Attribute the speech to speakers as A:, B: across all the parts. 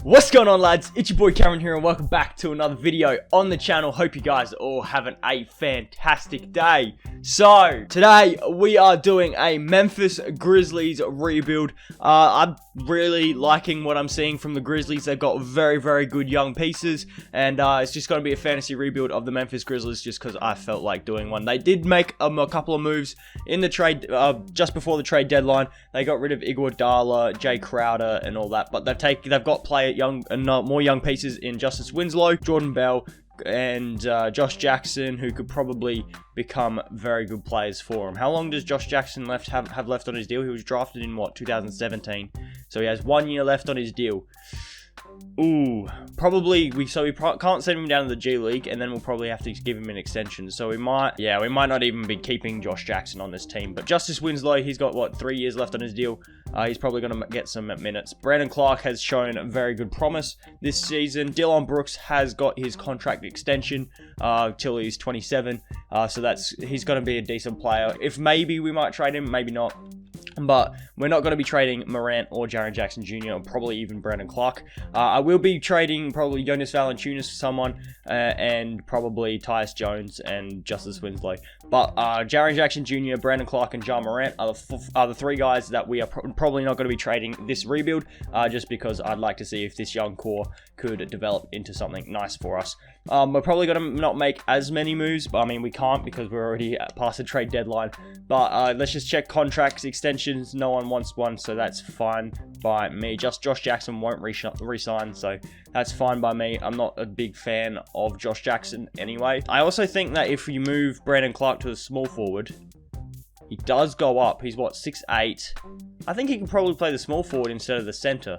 A: What's going on, lads? It's your boy Cameron here and welcome back to another video on the channel. Hope you guys are all having a fantastic day. So today we are doing a Memphis Grizzlies rebuild. I'm really liking what I'm seeing from the Grizzlies. They've got very good young pieces, and it's just going to be a fantasy rebuild of the Memphis Grizzlies just because I felt like doing one. They did make a couple of moves in the trade just before the trade deadline. They got rid of Iguodala, Jay Crowder, and all that, but they've got more young pieces in Justice Winslow, Jordan Bell, and Josh Jackson, who could probably become very good players for him. How long does Josh Jackson have left on his deal? He was drafted in 2017, so he has 1 year left on his deal. Ooh, probably we can't send him down to the G League, and then we'll probably have to give him an extension. So we might not even be keeping Josh Jackson on this team. But Justice Winslow, he's got 3 years left on his deal. He's probably going to get some minutes. Brandon Clark has shown very good promise this season. Dillon Brooks has got his contract extension till he's 27. So he's going to be a decent player. If maybe we might trade him, maybe not. But we're not going to be trading Morant or Jarren Jackson Jr. or probably even Brandon Clark. I will be trading probably Jonas Valanciunas for someone and probably Tyus Jones and Justice Winslow. But Jarren Jackson Jr., Brandon Clark, and Ja Morant are the three guys that we are probably not going to be trading this rebuild just because I'd like to see if this young core could develop into something nice for us. We're probably going to not make as many moves, but I mean, we can't because we're already past the trade deadline. But let's just check contracts, extensions. No one wants one, so that's fine by me. Just Josh Jackson won't re-sign, so that's fine by me. I'm not a big fan of Josh Jackson anyway. I also think that if you move Brandon Clark to the small forward, he does go up. He's what, 6'8". I think he can probably play the small forward instead of the center.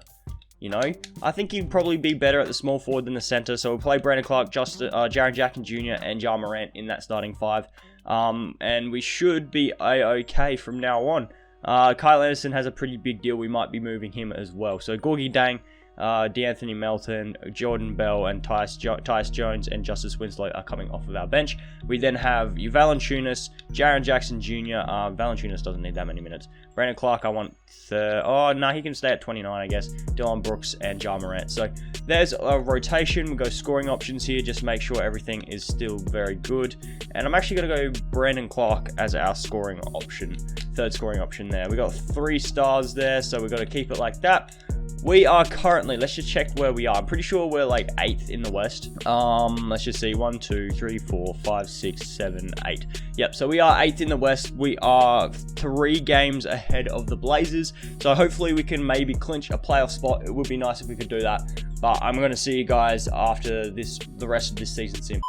A: You know, I think he'd probably be better at the small forward than the center. So we'll play Brandon Clark, Jarren Jackson Jr., and Ja Morant in that starting five. And we should be okay from now on. Kyle Anderson has a pretty big deal. We might be moving him as well. So Gorgie Dang, D'Anthony Melton, Jordan Bell, and Tyus Jones and Justice Winslow are coming off of our bench. We then have Valanciunas, Jarren Jackson Jr. Valanciunas doesn't need that many minutes. Brandon Clark, I want he can stay at 29, I guess. Dillon Brooks and Ja Morant. So there's a rotation. We'll go scoring options here. Just make sure everything is still very good. And I'm actually going to go Brandon Clark as our scoring option. Third scoring option there. We got 3 stars there, so we've got to keep it like that. We are currently, let's just check where we are. I'm pretty sure we're like 8th in the West. Let's just see, 1, 2, 3, 4, 5, 6, 7, 8. Yep, so we are 8th in the West. We are 3 games ahead of the Blazers. So hopefully we can maybe clinch a playoff spot. It would be nice if we could do that. But I'm going to see you guys after the rest of this season sim.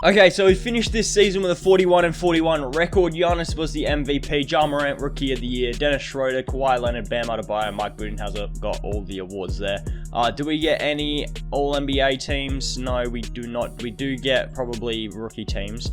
A: Okay, so we finished this season with a 41-41 record. Giannis was the MVP. Ja Morant, Rookie of the Year. Dennis Schroeder, Kawhi Leonard, Bam Adebayo, and Mike Budenholzer got all the awards there. Do we get any All-NBA teams? No, we do not. We do get probably rookie teams.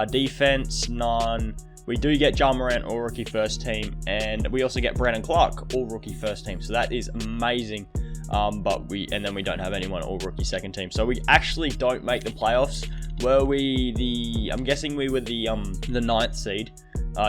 A: Defense, none. We do get Ja Morant, all rookie first team. And we also get Brandon Clark, all rookie first team. So that is amazing. But we don't have anyone all rookie second team. So we actually don't make the playoffs. Were we I'm guessing we were the 9th seed.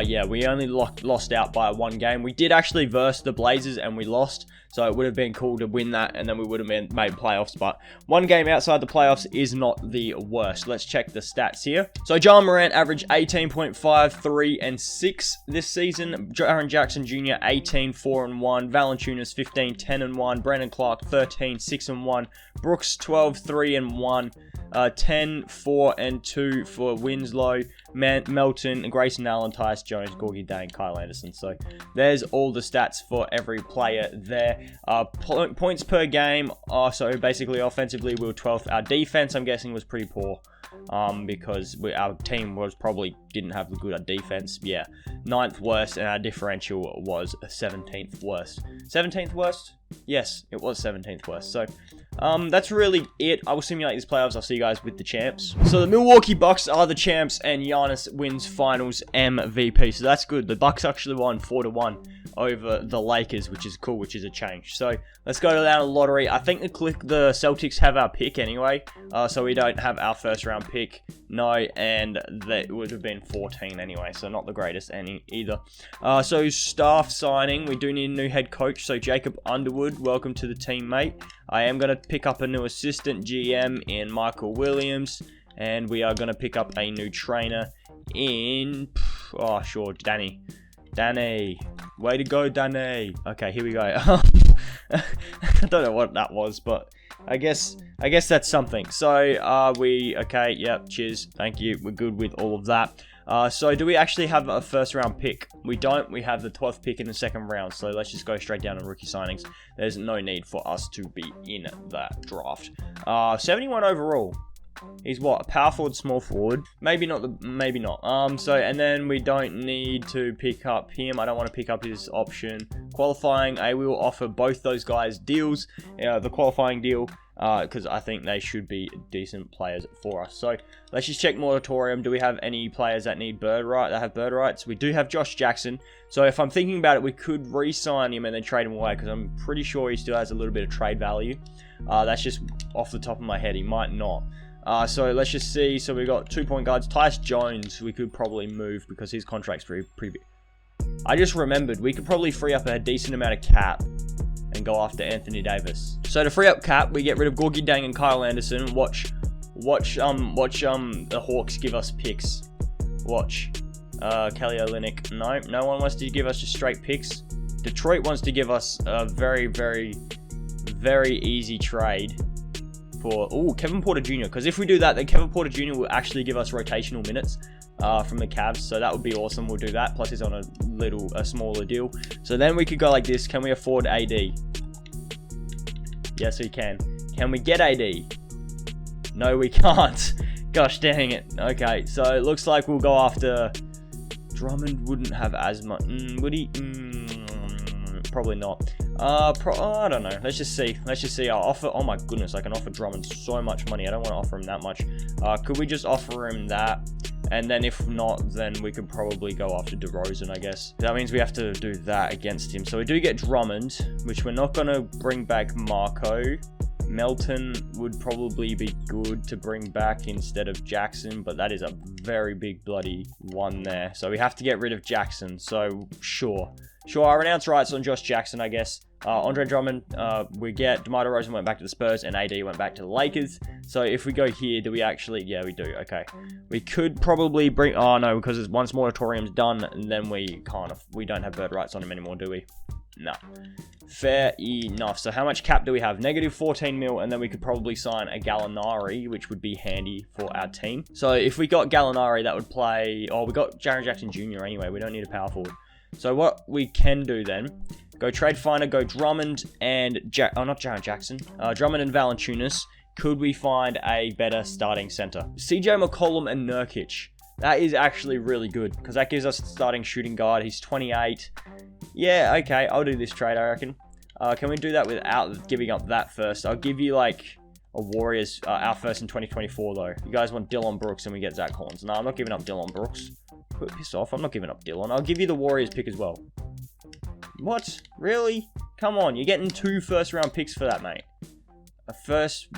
A: Yeah, we only lost out by 1 game. We did actually verse the Blazers and we lost. So it would have been cool to win that and then we would have made playoffs. But 1 game outside the playoffs is not the worst. Let's check the stats here. So Ja Morant averaged 18.5, 3, and 6 this season. Jarren Jackson Jr. 18, 4, and 1. Valanciunas 15, 10, and 1. Brandon Clark 13, 6, and 1. Brooks 12, 3, and 1. 10, 4, and 2 for Winslow, Melton, Grayson Allen, Tyus Jones, Gorgie Dang, Kyle Anderson. So there's all the stats for every player there. Points per game. So basically offensively we were 12th. Our defense, I'm guessing, was pretty poor because our team didn't have a good defense. Yeah, 9th worst, and our differential was 17th worst. 17th worst? Yes, it was 17th worst. So that's really it. I will simulate these playoffs. I'll see you guys with the champs. So the Milwaukee Bucks are the champs, and Giannis wins Finals MVP. So that's good. The Bucks actually won 4-1. over the Lakers, which is cool, which is a change. So let's go down to the lottery. I think the Celtics have our pick anyway, so we don't have our first round pick. No, and that would have been 14 anyway, so not the greatest either. So staff signing, we do need a new head coach. So Jacob Underwood, welcome to the team, mate. I am going to pick up a new assistant GM in Michael Williams, and we are going to pick up a new trainer in, oh sure, Danny, way to go, Danny. Okay, here we go. I don't know what that was, but I guess that's something. So okay, yep, cheers, thank you, we're good with all of that. So do we actually have a first round pick? We don't. We have the 12th pick in the second round, so let's just go straight down to rookie signings. There's no need for us to be in that draft. 71 overall. He's what? A power forward, small forward? Maybe not. So, and then we don't need to pick up him. I don't want to pick up his option. Qualifying, I will offer both those guys deals. The qualifying deal, because I think they should be decent players for us. So let's just check moratorium. Do we have any players that need bird rights? We do have Josh Jackson. So if I'm thinking about it, we could re-sign him and then trade him away, because I'm pretty sure he still has a little bit of trade value. That's just off the top of my head. He might not. So let's just see. So we got 2-point guards. Tyus Jones, we could probably move because his contract's pretty big. I just remembered we could probably free up a decent amount of cap and go after Anthony Davis. So to free up cap, we get rid of Gorgie Dang and Kyle Anderson. Watch the Hawks give us picks. Watch. Kelly Olynyk. No one wants to give us just straight picks. Detroit wants to give us a very, very, very easy trade for Kevin Porter Jr. Because if we do that, then Kevin Porter Jr. will actually give us rotational minutes from the Cavs. So that would be awesome. We'll do that. Plus he's on a smaller deal. So then we could go like this. Can we afford AD? Yes, we can. Can we get AD? No, we can't. Gosh dang it. Okay, so it looks like we'll go after Drummond. Wouldn't have as much. Would he? Probably not. I don't know. Let's just see. I'll offer. Oh my goodness, I can offer Drummond so much money. I don't want to offer him that much. Could we just offer him that? And then if not, then we could probably go after DeRozan, I guess. That means we have to do that against him. So we do get Drummond, which we're not going to bring back Marco. Melton would probably be good to bring back instead of Jackson, but that is a very big bloody one there. So we have to get rid of Jackson. So sure, I renounce rights on Josh Jackson, I guess. Andre Drummond, we get DeMar DeRozan went back to the Spurs and AD went back to the Lakers. So if we go here, do we actually? Yeah, we do. Okay, we could probably bring. Oh no, because once moratorium's done, and then we don't have bird rights on him anymore, do we? No. Fair enough. So how much cap do we have? Negative 14 mil, and then we could probably sign a Gallinari, which would be handy for our team. So if we got Gallinari, that would play. Oh, we got Jarren Jackson Jr. anyway. We don't need a power forward. So what we can do then, go trade finder, go Drummond and not Jarren Jackson, Drummond and Valanciunas. Could we find a better starting center? CJ McCollum and Nurkic. That is actually really good because that gives us a starting shooting guard. He's 28. Yeah, okay, I'll do this trade, I reckon. Can we do that without giving up that first? I'll give you like a Warriors, our first in 2024 though. You guys want Dillon Brooks and we get Zach Collins. No, I'm not giving up Dillon Brooks. Piss off, I'm not giving up Dillon. I'll give you the Warriors pick as well. What? Really? Come on, you're getting 2 first-round picks for that, mate. A first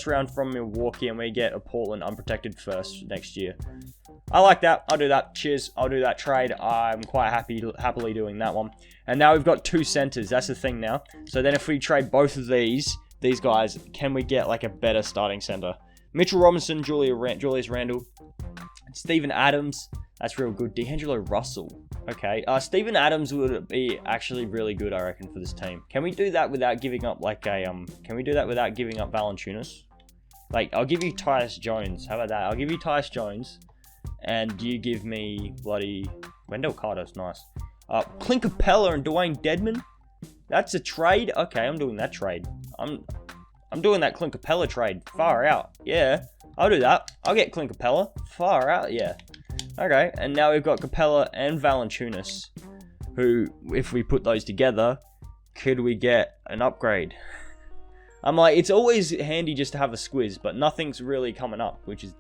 A: round from Milwaukee, and we get a Portland unprotected first next year. I like that. I'll do that. Cheers. I'll do that trade. I'm quite happily doing that one. And now we've got 2 centers. That's the thing now. So then if we trade both of these guys, can we get like a better starting center? Mitchell Robinson, Julius Randle, Steven Adams. That's real good. D'Angelo Russell. Okay. Steven Adams would be actually really good, I reckon, for this team. Can we do that without giving up like a Can we do that without giving up Valanciunas? Like, I'll give you Tyus Jones. How about that? I'll give you Tyus Jones, and you give me bloody Wendell Carter's nice. Clint Capella and Dwayne Dedman. That's a trade. Okay, I'm doing that trade. I'm doing that Clint Capella trade. Far out. Yeah, I'll do that. I'll get Clint Capella. Far out. Yeah. Okay, and now we've got Capella and Valanciunas, who, if we put those together, could we get an upgrade? I'm like, it's always handy just to have a squiz, but nothing's really coming up, which is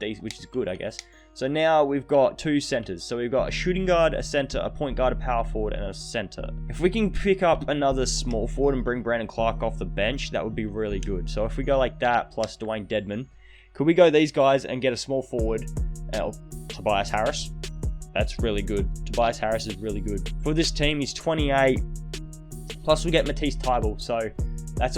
A: good, I guess. So now we've got 2 centers. So we've got a shooting guard, a center, a point guard, a power forward, and a center. If we can pick up another small forward and bring Brandon Clark off the bench, that would be really good. So if we go like that, plus Dwayne Dedman, could we go these guys and get a small forward? Tobias Harris. That's really good. Tobias Harris is really good. For this team, he's 28. Plus we get Matisse Thybulle, so that's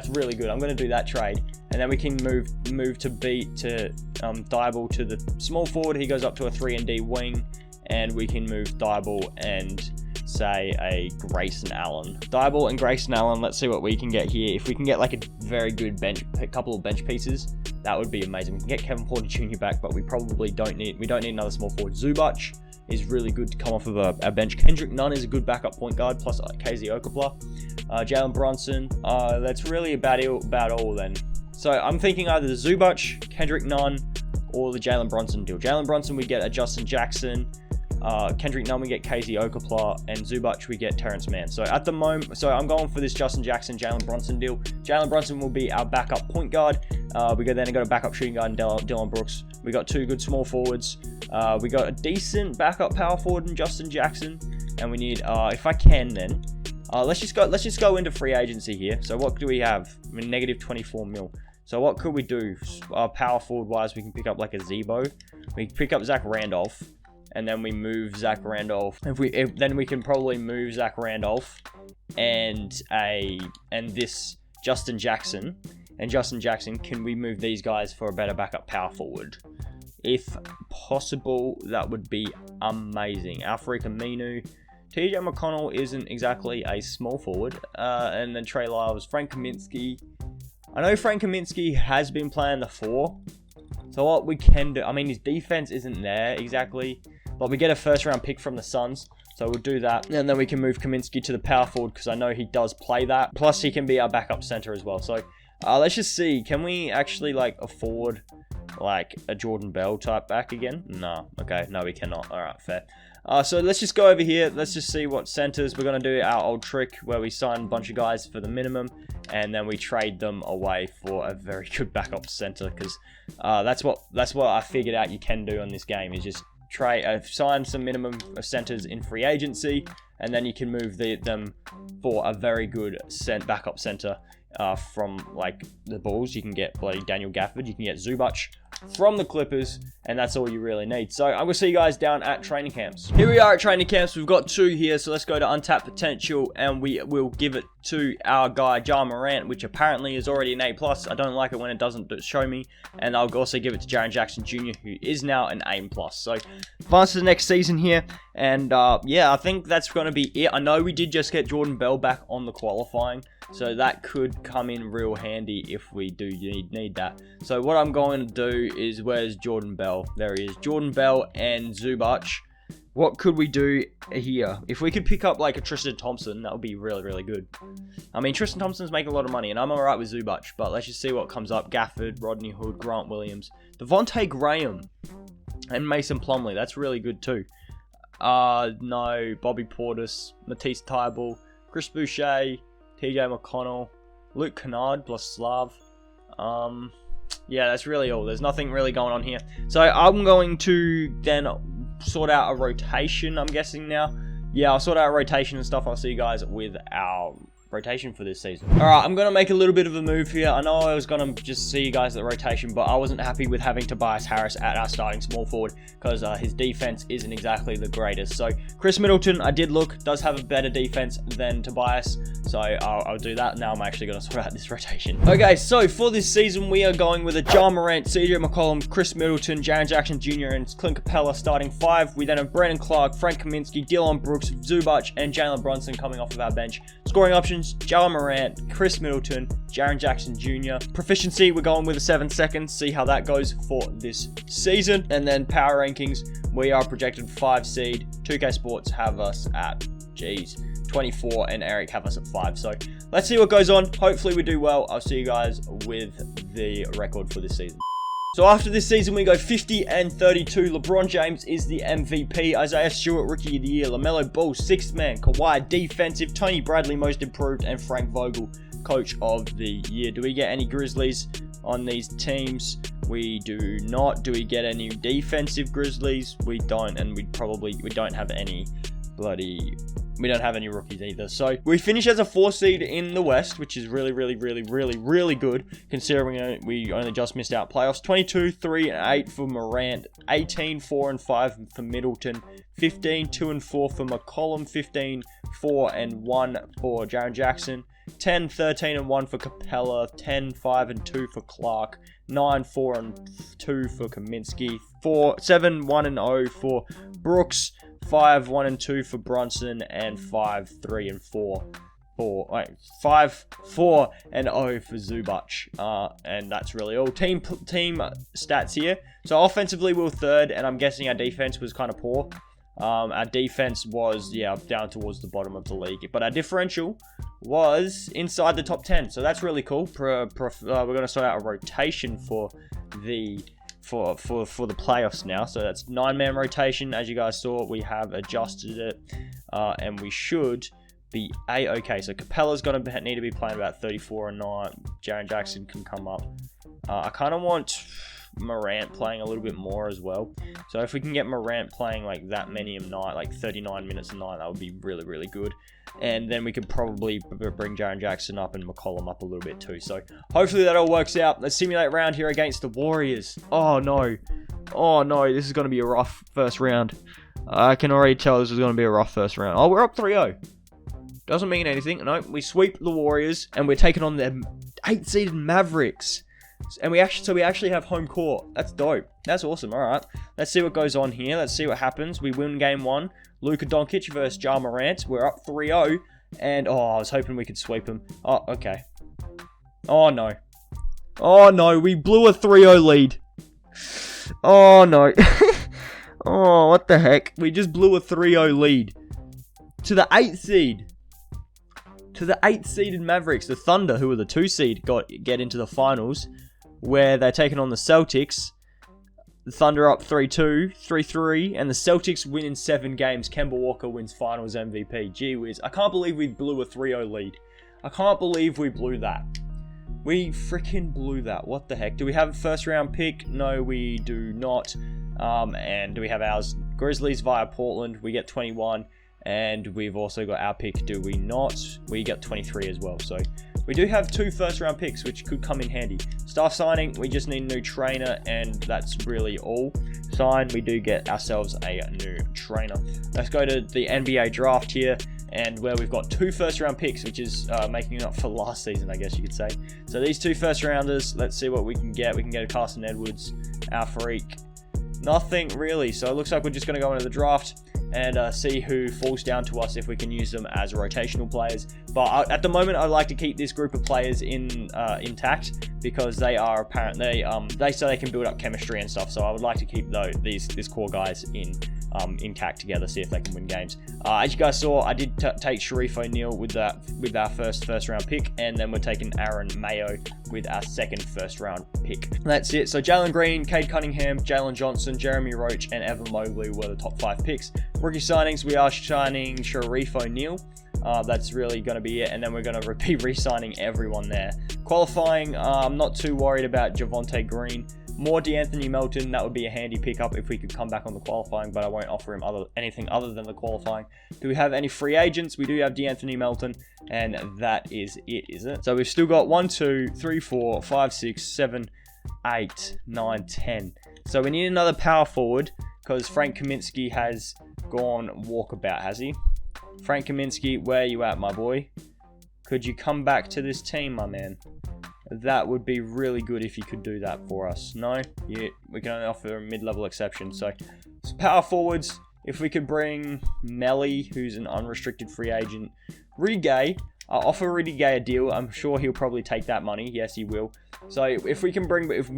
A: really good. I'm going to do that trade. And then we can move to Thybulle to the small forward. He goes up to a 3-and-D wing. And we can move Thybulle and, say, a Grayson Allen. Thybulle and Grayson Allen, let's see what we can get here. If we can get like a very good a couple of bench pieces, that would be amazing. We can get Kevin Porter Jr. back, but we probably don't need another small forward. Zubac is really good to come off of a bench. Kendrick Nunn is a good backup point guard, plus KZ Okapla. Jalen Brunson, that's really about all then. So I'm thinking either the Zubac, Kendrick Nunn, or the Jalen Brunson deal. Jalen Brunson, we get a Justin Jackson. Kendrick Nunn, we get KZ Okapla, and Zubac, we get Terrence Mann. So at the moment, I'm going for this Justin Jackson, Jalen Brunson deal. Jalen Brunson will be our backup point guard. We got a backup shooting guard in Dylan Brooks. We got 2 good small forwards. We got a decent backup power forward in Justin Jackson, and we need, if I can, then let's just go into free agency here. So what do we have? I mean, negative 24 mil. So what could we do? Power forward wise, we can pick up like a Zebo. We can pick up Zach Randolph. And then we move Zach Randolph. Then we can probably move Zach Randolph and this Justin Jackson. And Justin Jackson, can we move these guys for a better backup power forward? If possible, that would be amazing. Alfred Aminu. TJ McConnell isn't exactly a small forward. And then Trey Lyles, Frank Kaminsky. I know Frank Kaminsky has been playing the 4. So what we can do, I mean, his defense isn't there exactly. But we get a first-round pick from the Suns, so we'll do that. And then we can move Kaminsky to the power forward because I know he does play that. Plus, he can be our backup center as well. So let's just see. Can we actually afford a Jordan Bell type back again? No. Okay. No, we cannot. All right. Fair. So let's just go over here. Let's just see what centers. We're going to do our old trick where we sign a bunch of guys for the minimum. And then we trade them away for a very good backup center because that's what I figured out you can do on this game is just sign some minimum centers in free agency, and then you can move them for a very good backup center from the Bulls. You can get bloody Daniel Gafford, you can get Zubac from the Clippers, and that's all you really need. So I'm gonna see you guys down at training camps. Here we are at training camps. We've got 2 here, so let's go to untapped potential, and we will give it to our guy Jarren Morant, which apparently is already an A+. I don't like it when it doesn't show me, and I'll also give it to Jarren Jackson Jr., who is now an A+. So advance to the next season here, and yeah, I think that's gonna be it. I know we did just get Jordan Bell back on the qualifying, so that could come in real handy if we do need that. So what I'm going to do is, where's Jordan Bell? There he is. Jordan Bell and Zubac. What could we do here? If we could pick up a Tristan Thompson, that would be really, really good. I mean, Tristan Thompson's making a lot of money, and I'm alright with Zubac, but let's just see what comes up. Gafford, Rodney Hood, Grant Williams, Devontae Graham, and Mason Plumlee. That's really good too. No, Bobby Portis, Matisse Thybulle, Chris Boucher, TJ McConnell, Luke Kennard plus Slav. Yeah, that's really all. There's nothing really going on here. So I'm going to then sort out a rotation, I'm guessing now. Yeah, I'll sort out a rotation and stuff. I'll see you guys with our rotation for this season. Alright, I'm going to make a little bit of a move here. I know I was going to just see you guys at the rotation, but I wasn't happy with having Tobias Harris at our starting small forward because his defense isn't exactly the greatest. So Chris Middleton, I did look, does have a better defense than Tobias, so I'll do that. Now I'm actually going to sort out this rotation. Okay, so for this season, we are going with a Jarren Morant, CJ McCollum, Chris Middleton, Jarren Jackson Jr., and Clint Capella starting 5. We then have Brandon Clark, Frank Kaminsky, Dillon Brooks, Zubac, and Jalen Brunson coming off of our bench. Scoring options, Jarren Morant, Chris Middleton, Jarren Jackson Jr. Proficiency, we're going with a 7 seconds. See how that goes for this season. And then power rankings, we are projected 5 seed. 2K Sports have us at, 24, and Eric have us at 5. So let's see what goes on. Hopefully we do well. I'll see you guys with the record for this season. So after this season, we go 50 and 32. LeBron James is the MVP. Isaiah Stewart, Rookie of the Year. LaMelo Ball, 6th man. Kawhi, Defensive. Tony Bradley, Most Improved. And Frank Vogel, Coach of the Year. Do we get any Grizzlies on these teams? We do not. Do we get any defensive Grizzlies? We don't. And we don't have any we don't have any rookies either. So we finish as a 4 seed in the West, which is really good, considering we only just missed out playoffs. 22, 3, and 8 for Morant. 18, 4, and 5 for Middleton. 15, 2, and 4 for McCollum. 15, 4, and 1 for Jarren Jackson. 10, 13, and 1 for Capella. 10, 5, and 2 for Clark. 9, 4, and 2 for Kaminsky. 7, 1, and 0 for Brooks. 5, 1, and 2 for Brunson, and 5, 3, and 4 5, 4, and 0 for Zubac. And that's really all. Team stats here. So offensively, we were 3rd, and I'm guessing our defense was kind of poor. Our defense was, down towards the bottom of the league. But our differential was inside the top 10. So that's really cool. We're going to start out a rotation for the playoffs now. So that's 9-man rotation. As you guys saw, we have adjusted it. And we should be A-okay. So Capella's going to need to be playing about 34 a night. Jarren Jackson can come up. I kind of want Morant playing a little bit more as well. So if we can get Morant playing like that many a night, like 39 minutes a night, that would be really good. And then we could probably bring Jarren Jackson up and McCollum up a little bit too. So hopefully that all works out. Let's simulate round here against the Warriors. Oh no, this is going to be a rough first round. I can already tell this is going to be a rough first round. Oh, we're up 3-0. Doesn't mean anything. No, we sweep the Warriors and we're taking on the 8th-seeded Mavericks. And we actually have home court. That's dope. That's awesome. All right. Let's see what goes on here. Let's see what happens. We win game 1. Luka Doncic versus Ja Morant. We're up 3-0. And, I was hoping we could sweep him. Oh, okay. Oh, no. Oh, no. We blew a 3-0 lead. Oh, no. Oh, what the heck? We just blew a 3-0 lead. To the 8th seed. To the 8th-seeded Mavericks. The Thunder, who were the 2 seed, get into the finals, where they're taking on the Celtics. The Thunder up 3-2, 3-3, and the Celtics win in 7 games. Kemba Walker wins Finals MVP. Gee whiz. I can't believe we blew a 3-0 lead. I can't believe we blew that. We freaking blew that. What the heck? Do we have a first-round pick? No, we do not. And do we have ours? Grizzlies via Portland. We get 21. And we've also got our pick, do we not? We get 23 as well. So we do have 2 first-round picks, which could come in handy. Staff signing, we just need a new trainer, and that's really all. Sign, we do get ourselves a new trainer. Let's go to the NBA draft here, and where we've got 2 first-round picks, which is making it up for last season, I guess you could say. So these 2 first-rounders, let's see what we can get. We can get a Carson Edwards, our freak. Nothing really. So it looks like we're just going to go into the draft and see who falls down to us if we can use them as rotational players. But at the moment, I'd like to keep this group of players intact because they are apparently they can build up chemistry and stuff. So I would like to keep these core guys intact together, see if they can win games. As you guys saw, I did take Sharif O'Neal with our first round pick, and then we're taking Aaron Mayo with our second first round pick. That's it. So Jalen Green, Cade Cunningham, Jalen Johnson, Jeremy Roach, and Evan Mobley were the top 5 picks. Rookie signings, we are signing Sharif O'Neal. That's really going to be it, and then we're going to be re-signing everyone there. Qualifying, I'm not too worried about Javonte Green. More D'Anthony Melton, that would be a handy pickup if we could come back on the qualifying, but I won't offer him anything other than the qualifying. Do we have any free agents? We do have D'Anthony Melton, and that is it, isn't it? So we've still got 1, 2, 3, 4, 5, 6, 7, 8, 9, 10. So we need another power forward, because Frank Kaminsky has gone walkabout, has he? Frank Kaminsky, where are you at, my boy? Could you come back to this team, my man? That would be really good if you could do that for us. No? Yeah, we can only offer a mid-level exception. So power forwards, if we could bring Melly, who's an unrestricted free agent. Rudy Gay, offer Rudy Gay a deal. I'm sure he'll probably take that money. Yes, he will. So if we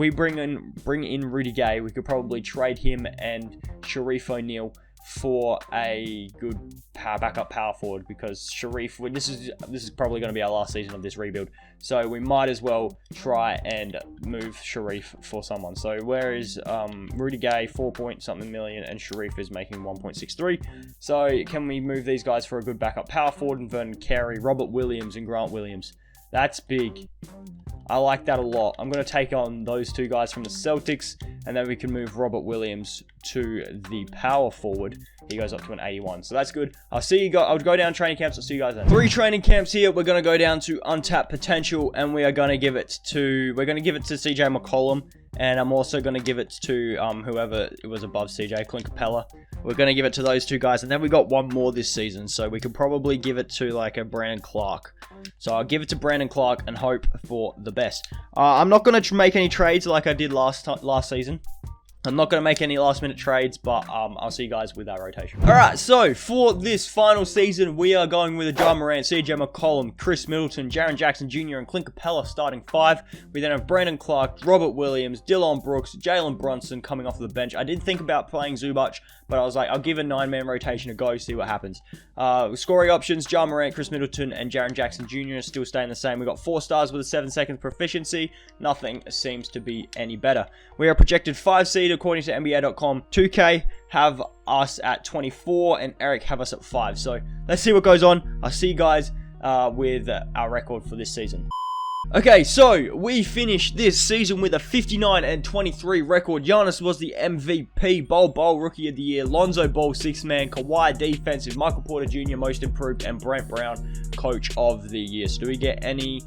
A: bring in Rudy Gay, we could probably trade him and Sharif O'Neal for a good backup power forward, because Sharif, this is probably going to be our last season of this rebuild, so we might as well try and move Sharif for someone. So where is Rudy Gay, 4 point something million, and Sharif is making 1.63. So can we move these guys for a good backup power forward? And Vernon Carey, Robert Williams, and Grant Williams. That's big. I like that a lot. I'm going to take on those two guys from the Celtics, and then we can move Robert Williams to the power forward. He goes up to an 81, so that's good. I'll see you guys. I'll go down training camps. I'll see you guys then. 3 training camps here. We're going to go down to untapped potential, and we are going to give it to CJ McCollum, and I'm also going to give it to whoever it was above CJ, Clint Capella. We're going to give it to those two guys, and then we got one more this season, so we could probably give it to like a Brandon Clark. So I'll give it to Brandon Clark and hope for the best. I'm not going to make any trades like I did last season. I'm not going to make any last minute trades, but I'll see you guys with our rotation. Alright, so for this final season, we are going with a Jarren Morant, CJ McCollum, Chris Middleton, Jarren Jackson Jr., and Clint Capella starting 5. We then have Brandon Clark, Robert Williams, Dillon Brooks, Jalen Brunson coming off the bench. I did think about playing Zubac, but I was like, I'll give a 9-man rotation a go, see what happens. Scoring options, Jarren Morant, Chris Middleton, and Jarren Jackson Jr. still staying the same. We got 4 stars with a 7 seconds proficiency. Nothing seems to be any better. We are projected 5 seed according to NBA.com. 2K have us at 24, and Eric have us at 5. So let's see what goes on. I'll see you guys with our record for this season. Okay, so we finished this season with a 59-23 record. Giannis was the MVP, Bol Rookie of the Year, Lonzo Ball 6th Man, Kawhi Defensive, Michael Porter Jr. Most Improved, and Brent Brown Coach of the Year. So do we get any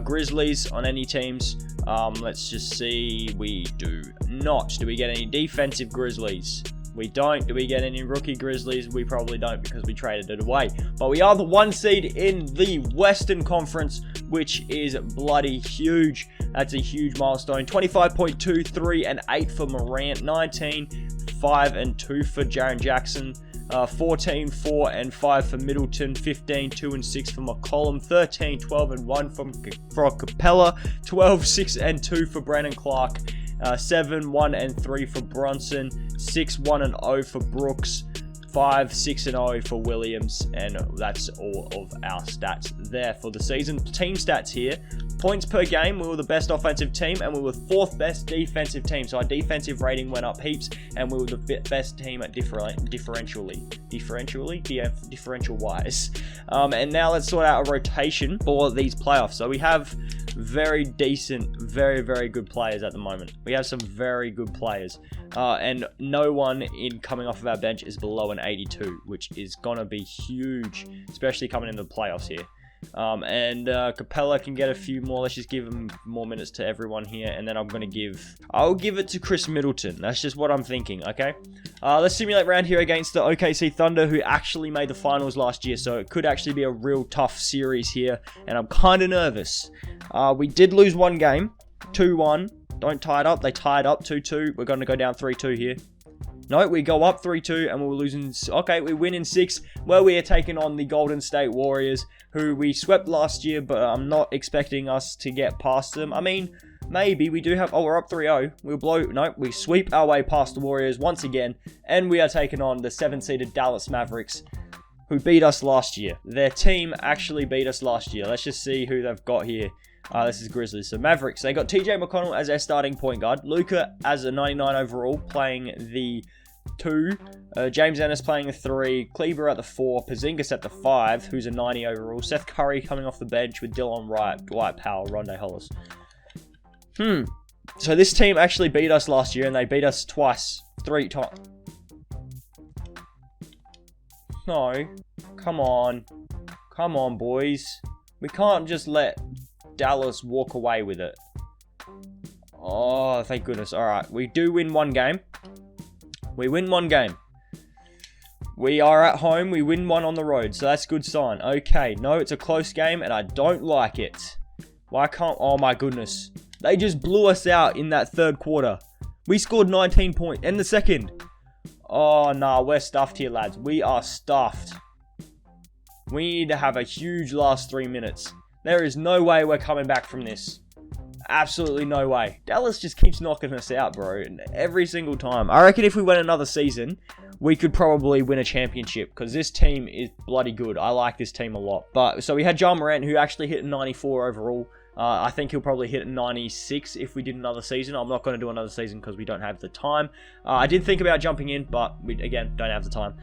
A: Grizzlies on any teams? Let's just see. We do not. Do we get any defensive Grizzlies? We don't. Do we get any rookie Grizzlies? We probably don't, because we traded it away. But we are the 1 seed in the Western Conference, which is bloody huge. That's a huge milestone. 25.2, 3 and 8 for Morant. 19, 5 and 2 for Jarren Jackson. 14, 4 and 5 for Middleton. 15, 2 and 6 for McCollum. 13, 12 and 1 for Capella. 12, 6 and 2 for Brandon Clark. 7, 1 and 3 for Brunson. 6, 1 and 0 for Brooks. 5, 6 and 0 for Williams, and that's all of our stats there for the season. Team stats here: points per game, we were the best offensive team, and we were 4th best defensive team. So our defensive rating went up heaps, and we were the best team at differential wise. And now let's sort out a rotation for these playoffs. So we have very decent, very good players at the moment. We have some very good players, and no one in coming off of our bench is below an 82, which is gonna be huge, especially coming into the playoffs here. Capella can get a few more. Let's just give him more minutes to everyone here, and then I'll give it to Chris Middleton. That's just what I'm thinking. Okay, let's simulate round here against the OKC Thunder, who actually made the finals last year, so it could actually be a real tough series here, and I'm kind of nervous. We did lose one game, 2-1. Don't tie it up. They tied up 2-2. We're going to go down 3-2 here. No, we go up 3-2, and we're losing. Okay, we win in 6, where we are taking on the Golden State Warriors, who we swept last year, but I'm not expecting us to get past them. I mean, maybe we do have. Oh, we're up 3-0. We sweep our way past the Warriors once again, and we are taking on the 7-seeded Dallas Mavericks, who beat us last year. Their team actually beat us last year. Let's just see who they've got here. This is Grizzlies. So Mavericks, they got TJ McConnell as their starting point guard. Luka as a 99 overall, playing the 2. James Ennis playing the 3. Kleber at the 4. Porzingis at the 5, who's a 90 overall. Seth Curry coming off the bench with Dillon Wright, Dwight Powell, Rondae Hollis. So this team actually beat us last year, and they beat us 3 times. No. Come on. Come on, boys. We can't just let Dallas walk away with it. Oh, thank goodness. Alright, we do win one game. We win one game. We are at home. We win one on the road, so that's a good sign. Okay, no, it's a close game, and I don't like it. Why can't... Oh, my goodness. They just blew us out in that 3rd quarter. We scored 19 points in the 2nd. Oh, nah, we're stuffed here, lads. We are stuffed. We need to have a huge last 3 minutes. There is no way we're coming back from this. Absolutely no way. Dallas just keeps knocking us out, bro. Every single time. I reckon if we went another season, we could probably win a championship because this team is bloody good. I like this team a lot. But so we had Jarren Morant, who actually hit 94 overall. I think he'll probably hit 96 if we did another season. I'm not going to do another season because we don't have the time. I did think about jumping in, but we, again, don't have the time.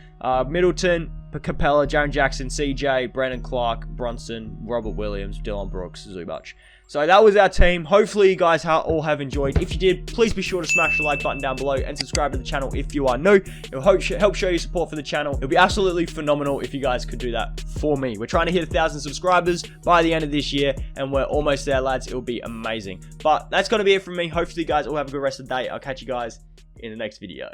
A: Middleton, Capella, Jarren Jackson, CJ, Brandon Clark, Brunson, Robert Williams, Dylan Brooks, Zubac. So that was our team. Hopefully you guys all have enjoyed. If you did, please be sure to smash the like button down below and subscribe to the channel if you are new. It will help show your support for the channel. It would be absolutely phenomenal if you guys could do that for me. We're trying to hit 1,000 subscribers by the end of this year, and we're almost there, lads. It will be amazing. But that's going to be it from me. Hopefully you guys all have a good rest of the day. I'll catch you guys in the next video.